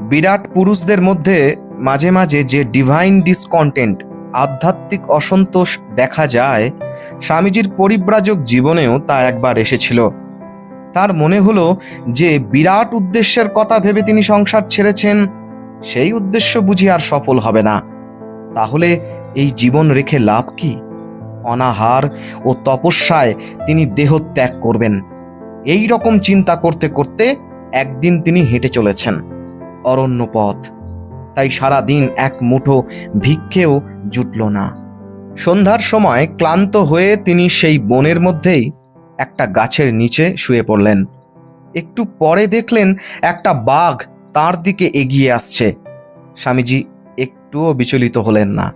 বিরাট পুরুষদের মধ্যে মাঝে মাঝে যে ডিভাইন ডিসকন্টেন্ট, আধ্যাত্মিক অসন্তোষ দেখা যায়, স্বামীজির পরিব্রাজক জীবনেও তা একবার এসেছিল। তার মনে হলো যে বিরাট উদ্দেশ্যের কথা ভেবে তিনি সংসার ছেড়েছেন, সেই উদ্দেশ্য বুঝি আর সফল হবে না। তাহলে এই জীবন রেখে লাভ কি? অনাহার ও তপস্যায় তিনি দেহ ত্যাগ করবেন, এই রকম চিন্তা করতে করতে একদিন তিনি হেঁটে চলেছেন অরণ্য পথ। তাই সারা দিন এক মুঠো ভিক্ষেও জুটল না। সন্ধ্যার সময় ক্লান্ত হয়ে তিনি সেই বনের মধ্যেই একটা গাছের নিচে শুয়ে পড়লেন। একটু পরে দেখলেন একটা বাঘ তার দিকে এগিয়ে আসছে। স্বামীজি একটুও বিচলিত হলেন না,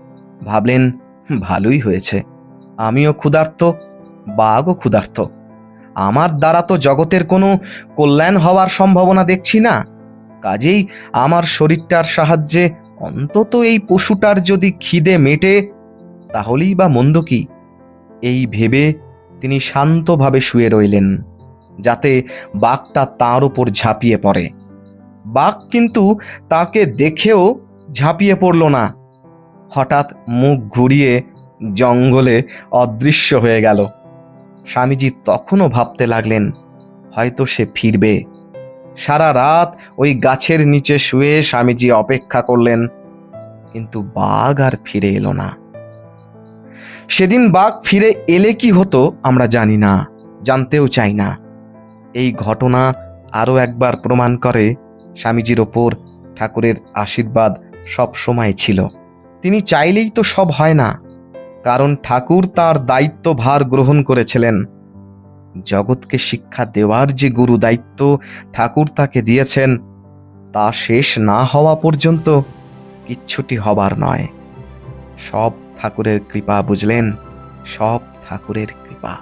ভাবলেন ভালোই হয়েছে, আমিও ক্ষুধার্ত, বাঘও ক্ষুধার্ত। আমার দ্বারা তো জগতের কোনো কল্যাণ হওয়ার সম্ভাবনা দেখছি না, কাজেই আমার শরীরটার সাহায্যে অন্তত এই পশুটার যদি খিদে মেটে তাহলেই বা মন্দ কি। এই ভেবে তিনি শান্তভাবে শুয়ে রইলেন, যাতে বাঘটা তাঁর ওপর ঝাঁপিয়ে পড়ে। বাঘ কিন্তু তাকে দেখেও ঝাঁপিয়ে পড়ল না, হঠাৎ মুখ ঘুরিয়ে জঙ্গলে অদৃশ্য হয়ে গেল। স্বামীজি তখনও ভাবতে লাগলেন, হয়তো সে ফিরবে। সারা রাত ওই গাছের নিচে শুয়ে স্বামীজি অপেক্ষা করলেন, কিন্তু বাঘ আর ফিরে এলো না। সেদিন বাঘ ফিরে এলে কি হতো আমরা জানি না, জানতেও চাই না। এই ঘটনা আরও একবার প্রমাণ করে স্বামীজির ওপর ঠাকুরের আশীর্বাদ সব সময় ছিল। তিনি চাইলেই তো সব হয় না, কারণ ঠাকুর তাঁর দায়িত্বভার গ্রহণ করেছিলেন। জগৎকে শিক্ষা দেওয়ার যে গুরু দায়িত্ব ঠাকুর তাকে দিয়েছেন, তা শেষ না হওয়া পর্যন্ত কিচ্ছুটি হবার নয়। সব ঠাকুরের কৃপা, বুঝলেন, সব ঠাকুরের কৃপা।